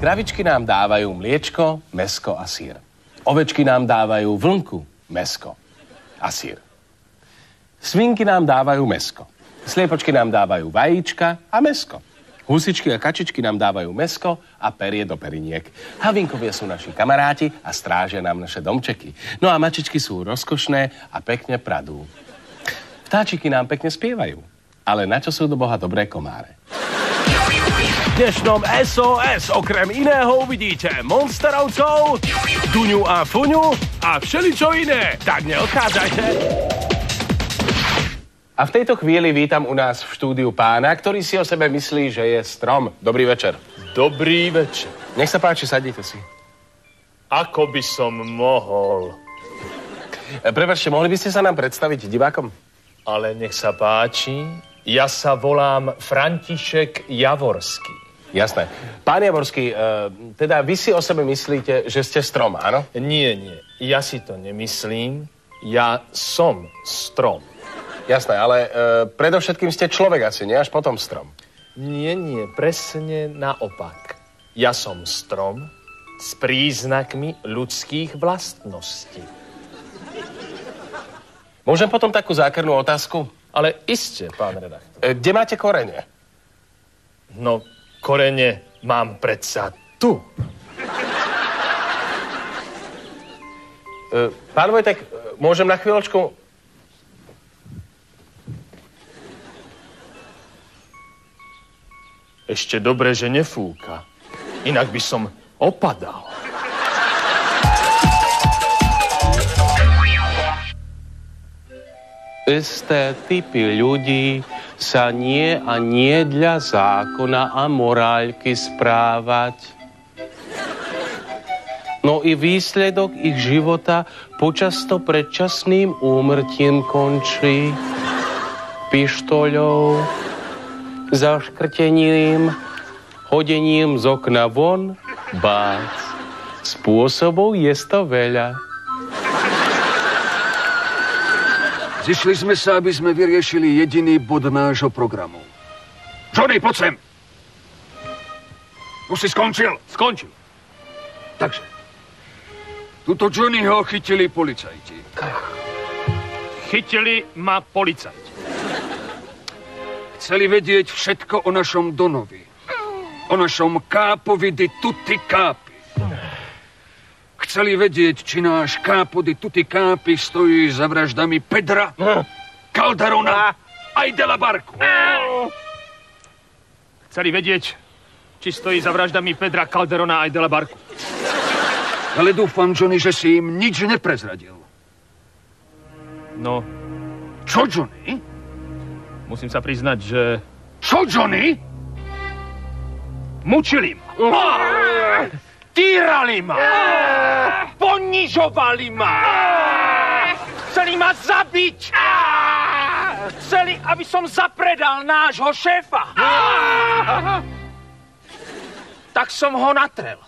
Kravičky nám dávajú mliečko, mäsko a syr. Ovečky nám dávajú vlnku, mäsko a syr. Svinky nám dávajú mäsko. Sliepočky nám dávajú vajíčka a mäsko. Husičky a kačičky nám dávajú mäsko a perie do periniek. Havinkovia sú naši kamaráti a strážia nám naše domčeky. No a mačičky sú rozkošné a pekne pradú. Vtáčiky nám pekne spievajú. Ale na čo sú do Boha dobré komáre? V dnešnom SOS okrem iného uvidíte monsterovcov, Duňu a Fuňu a všeličo iné. Tak neodchádzajte. A v tejto chvíli vítam u nás v štúdiu pána, ktorý si o sebe myslí, že je strom. Dobrý večer. Dobrý večer. Nech sa páči, sadnite si. Ako by som mohol? Prepáčte, mohli by ste sa nám predstaviť divákom? Ale nech sa páči, ja sa volám František Javorský. Jasné. Pán Javorský, teda vy si o sebe myslíte, že ste strom, áno? Nie, ja si to nemyslím, ja som strom. Jasné, ale predovšetkým ste človek asi, nie až potom strom. Nie, presne naopak. Ja som strom s príznakmi ľudských vlastností. Môžem potom takú zákernú otázku? Ale iste, pán redaktor. Kde máte korene? No, korene mám predsa tu. Pán Vojtek, môžem na chvíľočku? Ešte dobre, že nefúka. Inak by som opadal. Isté typy ľudí sa nie a nie dla zákona a morálky správať. No i výsledok ich života počasto predčasným úmrtím končí. Pištoľou, zaškrtením, hodením z okna von, bác. Spôsobov je to veľa. Zišli sme sa, aby sme vyriešili jediný bod nášho programu. Johnny, poď sem! Už si skončil? Skončil. Takže. Tuto Johnnyho chytili policajti. Chytili ma policajti. Chceli vedieť všetko o našom Donovi. O našom Kápovi di tutti Capi. Chceli vedieť, či náš Capo di tutti Capi stojí za vraždami Pedra, Calderona aj Della Barku. Chceli vedieť, či stojí za vraždami Pedra, Calderona aj Della Barku. Ale dúfam, Johnny, že si im nič neprezradil. No. Čo, Johnny? Musím sa priznať, že... Čo, Johnny? Mučili ma. Týrali ma. Ponižovali ma. Chceli ma zabiť. Chceli, aby som zapredal nášho šéfa. Tak som ho natrel.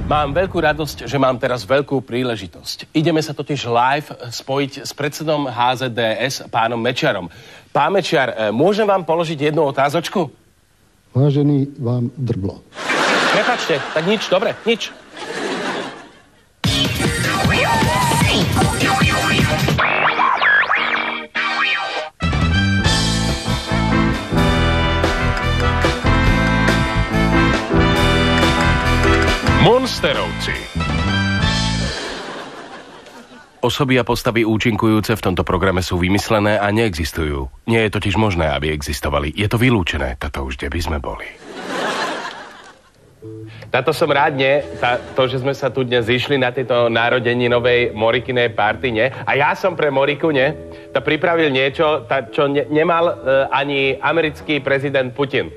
Mám veľkú radosť, že mám teraz veľkú príležitosť. Ideme sa totiž live spojiť s predsedom HZDS, pánom Mečiarom. Pán Mečiar, môžem vám položiť jednu otázočku? Vážený, vám drblo. Prepáčte, tak nič, dobre, nič. Monsterovci. Osoby a postavy účinkujúce v tomto programe sú vymyslené a neexistujú. Nie je totiž možné, aby existovali. Je to vylúčené. Toto už kde by sme boli. Táto som rád, nie? To, že sme sa tu dnes zišli na tejto narodeninovej Morikinej party, nie? A ja som pre Moriku, nie? To pripravil niečo, čo nemal ani americký prezident Putin.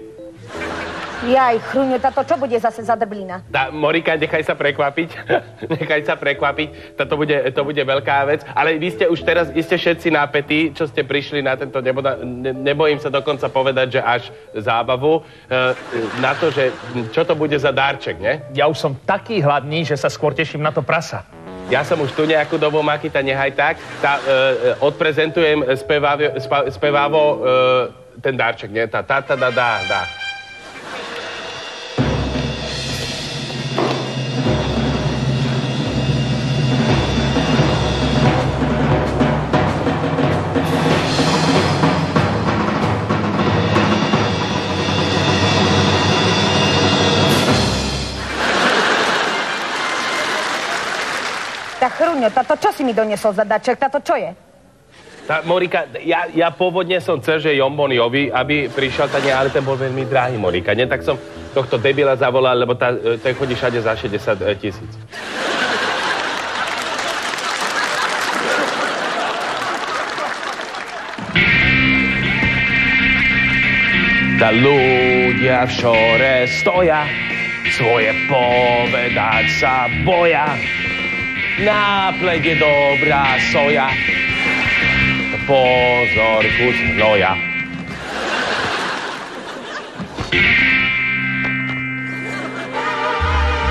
Jaj, Chruňo, táto čo bude zase za drblina? Morika, nechaj sa prekvapiť. Nechaj sa prekvapiť. To bude veľká vec. Ale vy ste už teraz iste všetci nápetí, čo ste prišli na tento nebojím sa dokonca povedať, že až zábavu. Na to, že čo to bude za dárček, ne? Ja už som taký hladný, že sa skôr teším na to prasa. Ja som už tu nejakú dobu, Makita, nehaj tak. Odprezentujem spevávo ten dárček, nie? Dá. Tak Chruňo, táto čo si mi doniesol za daček? Táto čo je? Morika, ja pôvodne som chcel, že Jombon Jovi, aby prišiel ale ten bol veľmi drahý, Morika, nie? Tak som tohto debila zavolal, lebo ten chodí všade za 60 000. Tá ľudia v šore stoja, svoje povedať sa boja. Na plede dobrá soja, pozor, kus hnoja.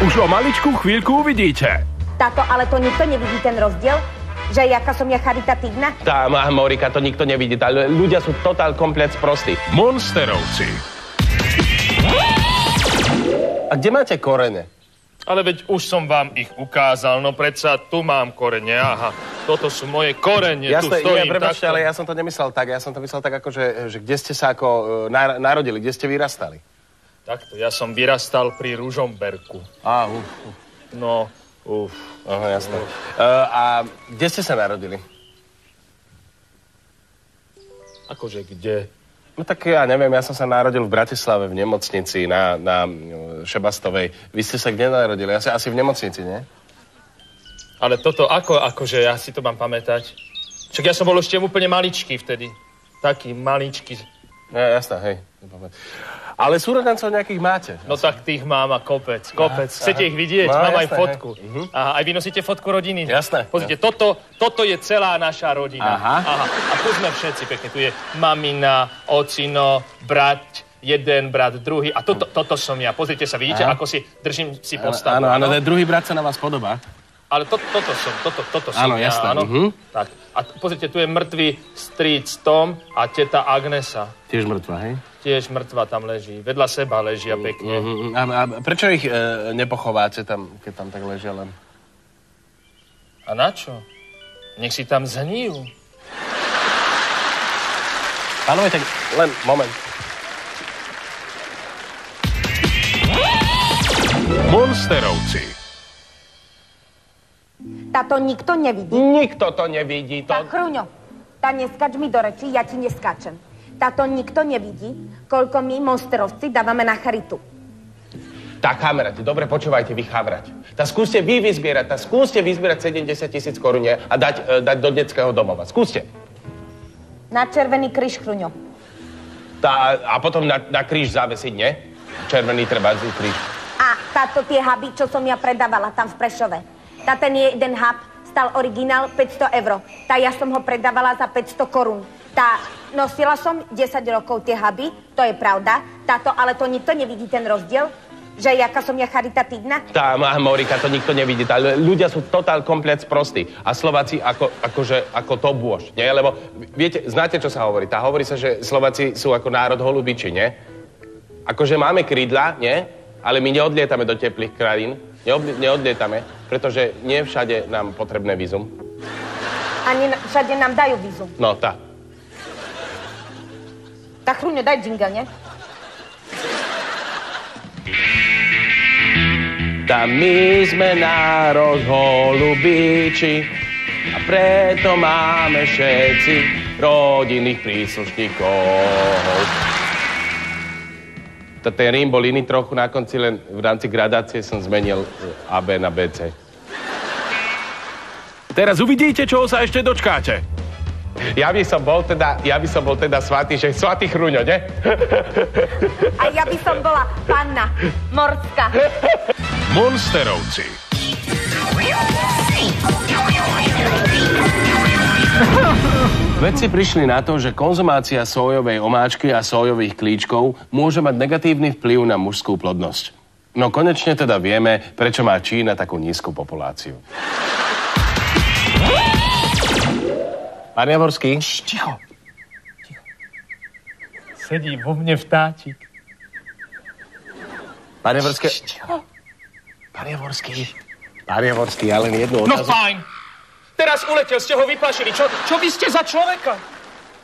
Už o maličkú chvíľku uvidíte. Táto, ale to nikto nevidí ten rozdiel? Že jaká som ja charitatívna? Tá, Morika, to nikto nevidí. Ľudia sú totál komplet sprostí. Monsterovci. A kde máte korene? Ale veď už som vám ich ukázal, no predsa tu mám korene, aha. Toto sú moje korene, jasné, tu stojím prepáčte, takto. ale ja som to nemyslel tak. Ja som to myslel tak, ako, že kde ste sa ako narodili, kde ste vyrastali? Takto, ja som vyrastal pri Ružomberku. No, Aha, jasné. A kde ste sa narodili? Akože kde? No tak ja neviem, ja som sa narodil v Bratislave v nemocnici na Šebastovej. Vy ste sa kde narodili? Asi v nemocnici, nie? Ale toto akože ja si to mám pamätať. Však ja som bol ešte úplne maličký vtedy. Taký maličký. Ja, jasné, hej. Ale súrodencov nejakých máte? No tak tých mám a kopec. Chcete ich vidieť? Mám aj fotku. Aha, aj vy nosíte fotku rodiny? Jasné. Pozrite, toto je celá naša rodina. Aha. A tu sme všetci pekne. Tu je mamina, ocino, brat, jeden brat, druhý. A toto som ja. Pozrite sa, vidíte, ako si držím si postavu. Áno, ten druhý brat sa na vás podobá. Ale toto som áno, ja. Jasné. Áno, tak. A pozrite, tu je mŕtvý strýc Tom a teta Agnesa. Tiež mŕtva, hej? Tiež mŕtva tam leží. Vedľa seba ležia pekne. A prečo ich nepochováte tam, keď tam tak ležia len? A na čo? Nech si tam zhníjú. Pánovi, tak len moment. Monsterovci. Táto nikto nevidí. Nikto to nevidí. Tak, Chruňo, neskač mi do reči, ja ti neskáčem. Táto nikto nevidí, koľko my, monsterovci, dávame na charitu. Tak, kamaráti, dobre počúvajte vy, kamaráti. Skúste vy vyzbierať 70 000 korún a dať do detského domova. Skúste. Na Červený kríž, Chruňo. A potom na kríž zavesiť, nie? Červený trebársky kríž. A táto tie huby, čo som ja predávala tam v Prešove. Ten jeden hub stal originál 500 €. Ja som ho predávala za 500 korún. Nosila som 10 rokov tie huby, to je pravda. Ale to nikto nevidí ten rozdiel, že jaká som ja charitatívna. Morika, to nikto nevidí. Ľudia sú totál komplet sprostí. A Slováci ako to bôž, nie? Lebo, viete, znáte, čo sa hovorí? Hovorí sa, že Slováci sú ako národ holubiči, nie? Akože máme krídla, nie? Ale my neodlietame do teplých krajín. Neodlietame, pretože nie všade nám potrebné vízum. Ani všade nám dajú vízum. No, tá. Tak, Chruňo, daj jingle, nie? My sme národ holubiči a preto máme všetci rodinných príslušníkov. Ten rím bol iný trochu na konci, len v rámci gradácie som zmenil AB na BC. Teraz uvidíte, čoho sa ešte dočkáte. Ja by som bol teda svatý, že svatý Chruňo, ne? A ja by som bola panna morská. Monsterovci. Vedci prišli na to, že konzumácia sojovej omáčky a sojových klíčkov môže mať negatívny vplyv na mužskú plodnosť. No konečne teda vieme, prečo má Čína takú nízku populáciu. Pán Javorský? Ticho. Sedí vo mne vtáčik. Pán Javorský? Ticho. Pán Javorský, ja len jednu No otázku. fajn. Teraz uletel, ste ho vyplašili. Čo vy ste za človeka?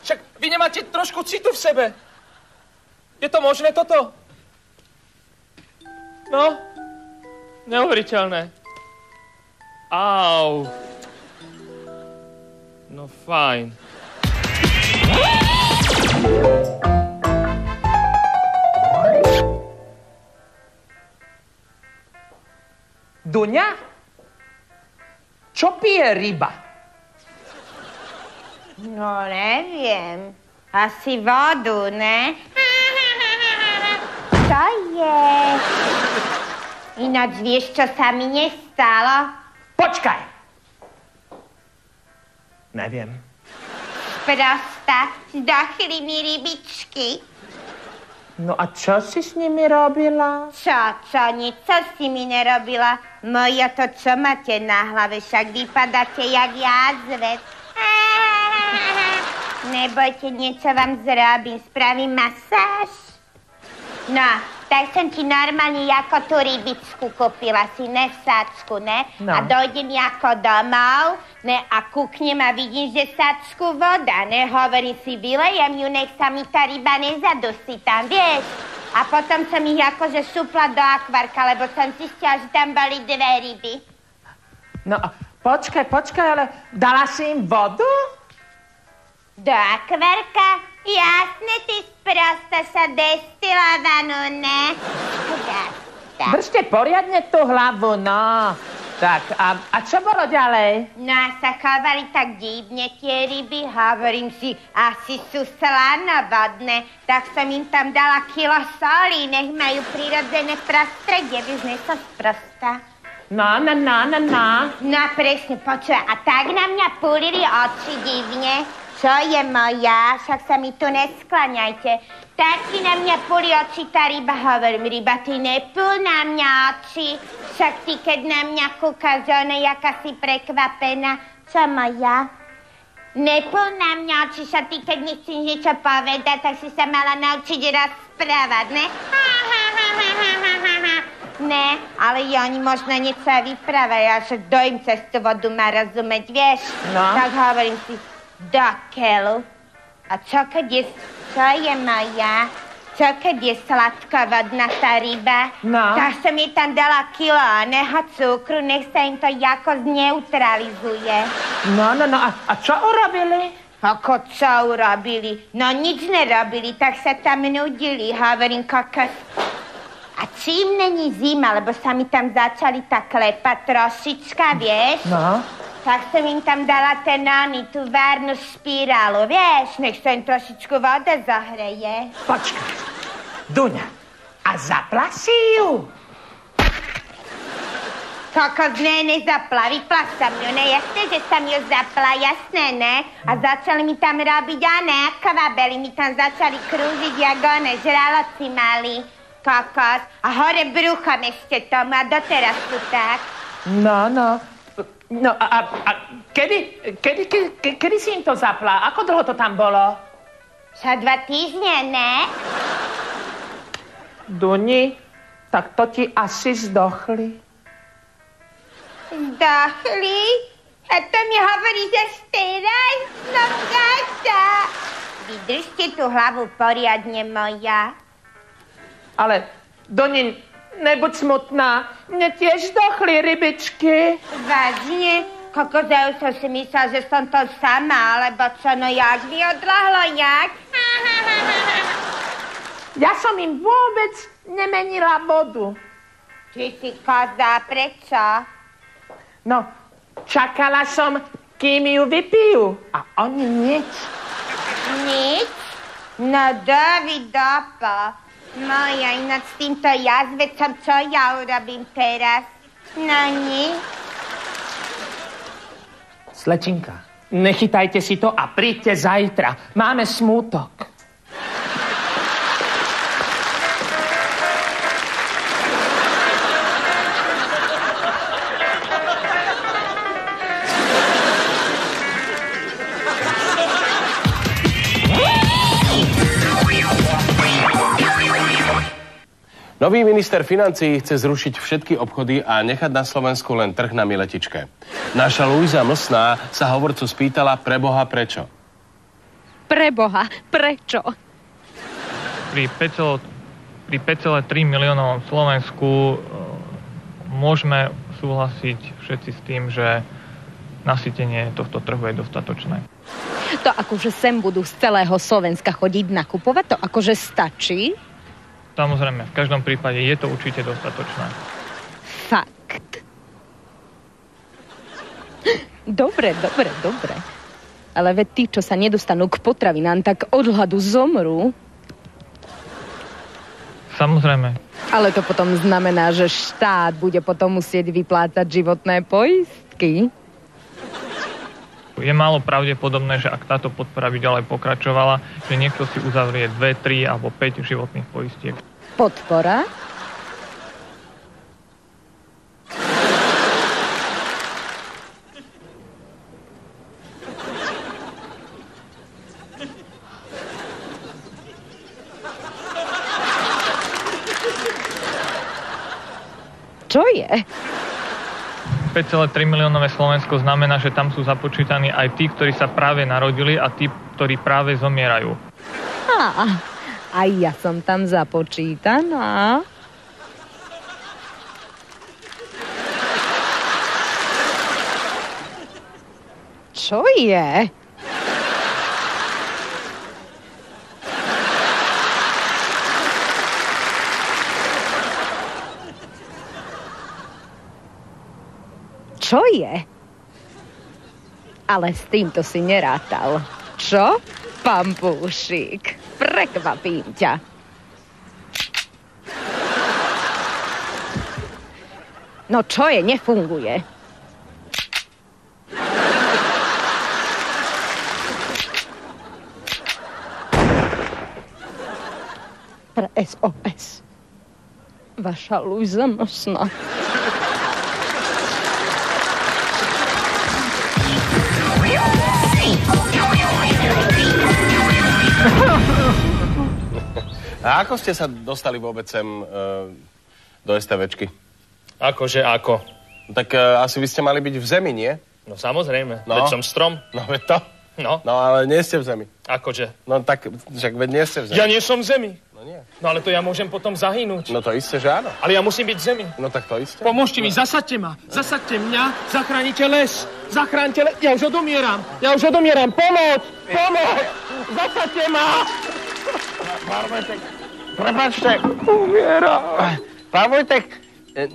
Však vy nemáte trošku citu v sebe. Je to možné toto? No, neuveriteľné. Au. No fajn. Duňa? Čo pije ryba? No, neviem. Asi vodu, ne? Čo je? Ináč vieš, čo sa mi nestalo? Počkaj. Neviem. Prosta, zdochli mi rybičky. No a čo si s nimi robila? Čo, nič, co si mi nerobila? Moja to, čo máte na hlave, však vypadáte jak jazvec. Nebojte, niečo vám zrobím, spravím masáž. No, tak som ti normálne ako tú rybičku kúpila, si ne v sáčku, ne? No. A dojdem ako domov, ne? A kúknem a vidím, že v sáčku voda, ne? Hovorím si, vylejem ju, nech sa mi tá ryba nezadusí tam, vieš? A potom som ich akože šupla do akvárka, lebo som zistila, že tam boli 2 ryby. No, počkaj, ale dala si im vodu? Do akvárka? Jasne, ty sprosta sa destilovanú, ne? Prosta. Držte poriadne tú hlavu, no. Tak, a čo bolo ďalej? No a sa chovali tak divne tie ryby, hovorím si, asi sú slanovodné, tak som im tam dala kilo soli, nech majú prirodzené prostredie, vieš, ne sa sprosta. No. No presne, počuj, a tak na mňa púlili oči divne. Čo je moja? Však sa mi tu neskláňajte. Tak si na mňa púli oči tá ryba, hovorím, ryba, ty nepúl na mňa oči. Však ty, keď na mňa kúkaš, ona jaká si prekvapená. Čo moja? Nepúl na mňa oči, však ty, keď nechceš niečo povedať, tak si sa mala naučiť rozprávať, ne? Ne, ale oni možno niečo vyprávajú, a však kto im cez tú vodu má rozumieť, vieš? No. Tak hovorím si, do keľu. A čo je moja? Čo keď je sladkovodná tá ryba? No. Tak som jej tam dala kilo oného cukru, nech sa im to jako zneutralizuje. No, a čo urobili? Ako čo urobili? No nič nerobili, tak sa tam nudili, hovorím kokos. A čím není zima, lebo sa mi tam začali tak klepať trošička, vieš? No. Tak som im tam dala tú várnu špirálu, vieš, nech sa im trošičku voda zahreje. Počkaj, Duňa, a zapla si ju? Kokos, nezapla, vypla som ju, ne, jasné, že som ju zapla, jasné, ne? A začali mi tam robiť, akvabely, mi tam začali krúžiť, jak žraloci mali, kokos. A hore bruchom ešte tomu, a doteraz sú tak. No, a kedy si im to zapla? Ako dlho to tam bolo? Za 2 týždne, ne? Duni, tak to ti asi zdochli. Zdochli? A to mi hovoríš až teraz? No káča. Vydržte tú hlavu poriadne, moja. Ale, Duni, nebuď smutná. Mne tiež zdochli rybičky. Vážne? Kokozeus som si myslel, že som to sama, alebo čo, no jak mi odľahlo, jak? Ja som im vôbec nemenila vodu. Ty si koza, prečo? No, čakala som, kým ju vypijú. A oni nič. Nič? No, Davidopo. Moja, ináč s týmto jazvecom, čo ja urobím teraz? No, nič. Slečinka, nechytajte si to a príďte zajtra. Máme smútok. Nový minister financií chce zrušiť všetky obchody a nechať na Slovensku len trh na miletičke. Naša Luisa Mlsná sa hovorcu spýtala preboha prečo. Preboha, prečo? Pri 5,3 miliónovom Slovensku môžeme súhlasiť všetci s tým, že nasytenie tohto trhu je dostatočné. To akože sem budú z celého Slovenska chodiť nakupovať, to akože stačí? Samozrejme, v každom prípade je to určite dostatočné. Fakt. Dobre. Ale veď tí, čo sa nedostanú k potravinám, tak od hladu zomrú. Samozrejme. Ale to potom znamená, že štát bude potom musieť vyplácať životné poistky. Je málo pravdepodobné, že ak táto podpora by ďalej pokračovala, že niekto si uzavrie 2, 3 alebo 5 životných poistiek. Podpora? Čo je? 5,3 miliónové Slovensko znamená, že tam sú započítaní aj tí, ktorí sa práve narodili a tí, ktorí práve zomierajú. Aj ja som tam započítaná. Čo je? Čo je? Ale s týmto si nerátal. Čo? Pampúšik, prekvapím ťa. No čo je? Nefunguje. Pre SOS. Vaša Luisa Mlsná. A ako ste sa dostali vôbec sem do STVčky? Akože ako? Tak asi vy ste mali byť v zemi, nie? No samozrejme, no. Veď som strom. No veď to. No. No ale nie ste v zemi. Akože? No tak, však veď nie ste v zemi. Ja nie som v zemi. No nie. No ale to ja môžem potom zahynúť. No to isté, že áno. Ale ja musím byť v zemi. No tak to isté. Pomôžte mi, zasaďte ma. Zasaďte mňa, zachránite les. Zachránite les. Ja už odumieram. Pomoc! Zasaďte ma! Pán Vojtek, prepáčte, umiera. Pán Vojtek,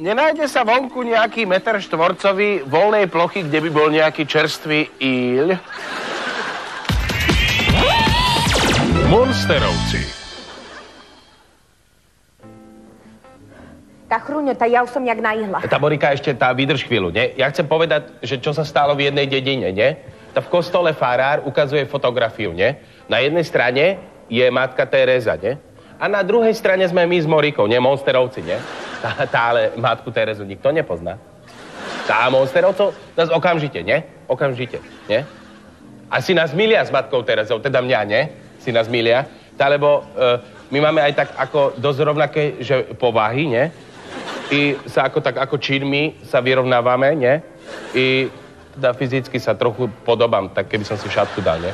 nenájde sa vonku nejaký meter štvorcový voľnej plochy, kde by bol nejaký čerstvý íľ? Monsterovci. Tá Chruňo, ja už som jak na ihla. Tá Borika, ešte vydrž chvíľu, nie? Ja chcem povedať, že čo sa stalo v jednej dedine, nie? Tá v kostole farár ukazuje fotografiu, nie? Na jednej strane je matka Tereza, nie? A na druhej strane sme my s Morikou, nie? Monsterovci, nie? Tá ale matku Terezu nikto nepozná. Tá Monsterovcov nás okamžite, nie? Okamžite, nie? A si nás milia s matkou Terezou, teda mňa, nie? Si nás milia. Lebo my máme aj tak ako dosť rovnaké, že povahy, nie? I sa ako činmi sa vyrovnávame, nie? I teda fyzicky sa trochu podobám, tak keby som si šatku dal, nie?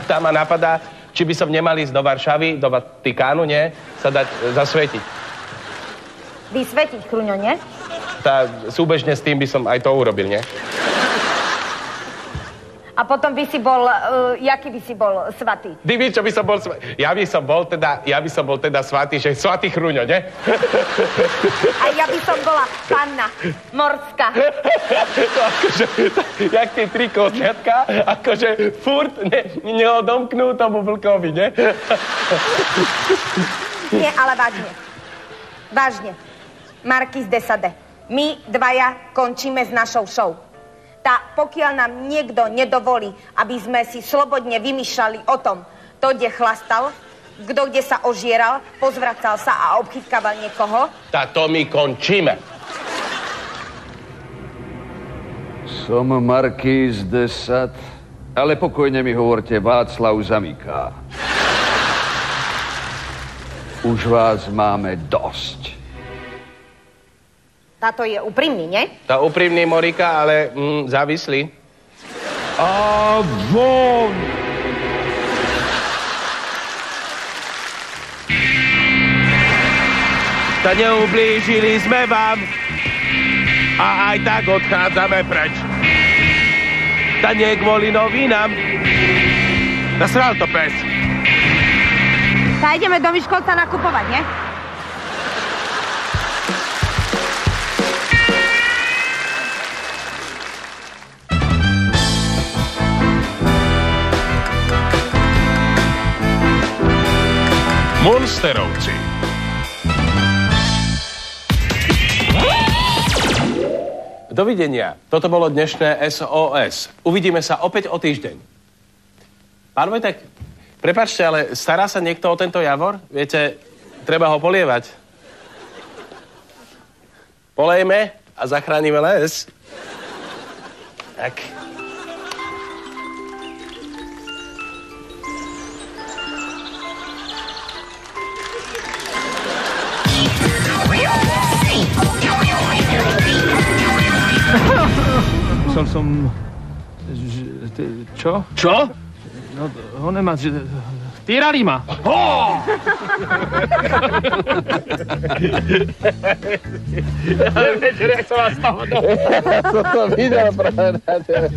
Tá ma napadá, či by som nemal ísť do Varšavy, do Vatikánu, nie? Sa dať zasvetiť. Vysvetiť, Chruňo, nie? Súbežne s tým by som aj to urobil, nie? A potom by si bol, jaký by si bol svatý? Ty víš, čo by som bol svatý? Ja by som bol teda svatý, že svatý Chruňo, ne? A ja by som bola panna morská. To akože, jak tie 3 kosťatka, akože furt neodomknú tomu vlkovi, ne? Nie, ale vážne. Vážne. Marquis de Sade. My dvaja končíme s našou show. Pokiaľ nám niekto nedovolí, aby sme si slobodne vymýšľali o tom, kto kde chlastal, kto kde sa ožieral, pozvracal sa a obchytkával niekoho, to my končíme. Som Marquis de Sade, ale pokojne mi hovorte Václav Zamíka. Už vás máme dosť. Táto je úprimný, nie? To úprimný, Morika, ale závislý. A von! To neublížili sme vám a aj tak odchádzame preč. To nie kvôli novinám. Nasral to pes. Ideme do Miškolca nakupovať, nie? Monsterovci. Dovidenia. Toto bolo dnešné SOS. Uvidíme sa opäť o týždeň. Pán Vojtek, prepáčte, ale stará sa niekto o tento javor? Viete, treba ho polievať. Polejme a zachránime les. Tak. Musel som... Čo? Čo? No, ho nemá... Týrali ma. Ale večer, jak som vás toho Ja som to videl práve na tebe.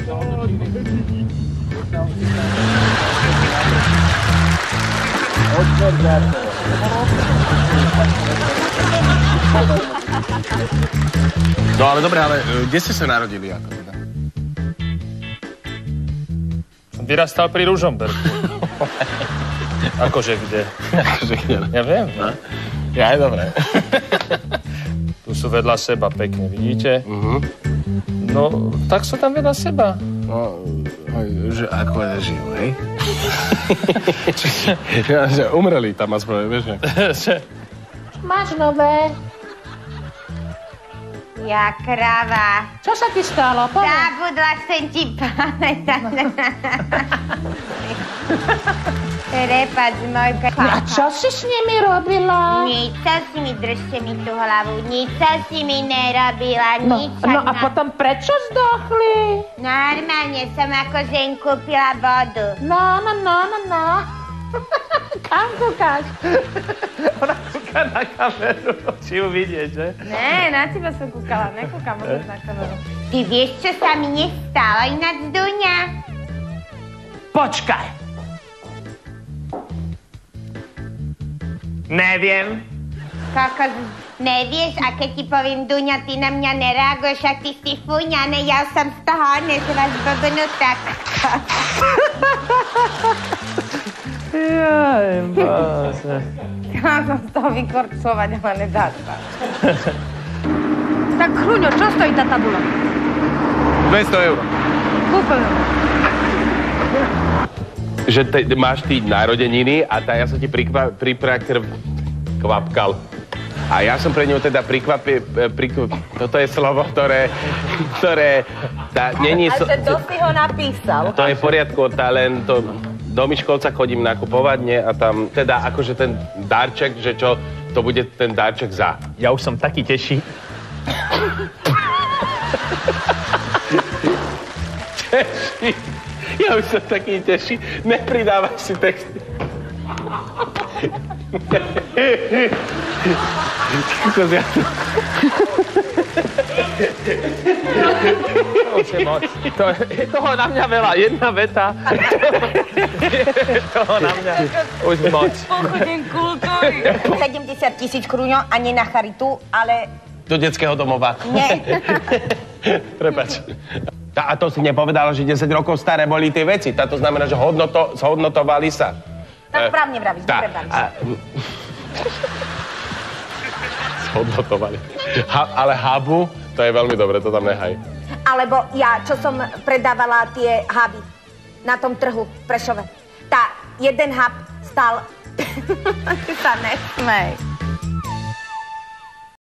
No ale dobre, ale kde ste sa narodili ako teda? Som vyrastal pri Ružomberku. Akože kde? Akože kde? Ja viem, no. Ja aj dobre. Tu sú vedľa seba pekne, vidíte? No, tak sú tam vedľa seba. No, že ako žijú, hej? Že umreli tam aspoň, vieš, že? Máš nové? Ja kráva. Čo sa ti stalo? Povedz. Zabudla som ti pamätať. Prepáč, Mojka. A čo si s nimi robila? Nič, čo si mi, držte mi tú hlavu. Nič, čo si mi nerobila, nič. No a potom prečo zdochli? Normálne som akože im kúpila vodu. No. Kam kúkaš? Ona kúka na kameru, či ju vidieť, že? Ne, na teba som kúkala, nekúkam vôbec na kameru. Ty vieš, čo sa mi nestalo ináč, Duňa? Počkaj. Neviem. Kokos, nevieš, a keď ti poviem, Duňa, ty na mňa nereaguješ, ak ty si fúňané, ja som z toho nesla zblbnutá. Jaj, Bože. Ja som z toho vykorčovať, ale nedá sa. Tak, Chruňo, čo stojí tá tabula? 200 €. Kúpil. Že máš ty narodeniny a ja som ti kvapkal. A ja som pre ňu teda toto je slovo, ktoré není... A že to si ho napísal. To je v poriadku, len to... Do Miškolca chodím nakupovať, nie? A tam teda akože ten darček, že čo, to bude ten darček za. Ja už som taký teší. Teší. Ja už sa taký teší. Nepridávaj si texty. To už je moc. Toho na mňa veľa. Jedna veta. Toho na mňa už moc. Pochodím kultúry. 70 000 kruňo a nie na charitu, ale... Do detského domova. Nie. Prepáč. A to si nepovedala, že 10 rokov staré boli tie veci. To znamená, že zhodnotovali sa. Tak správne vravíš, dobre vravíš. Zhodnotovali. Ale hubu, to je veľmi dobre, to tam nehaj. Alebo ja, čo som predávala tie huby na tom trhu v Prešove. Jeden hub stál... Ty sa nesmej.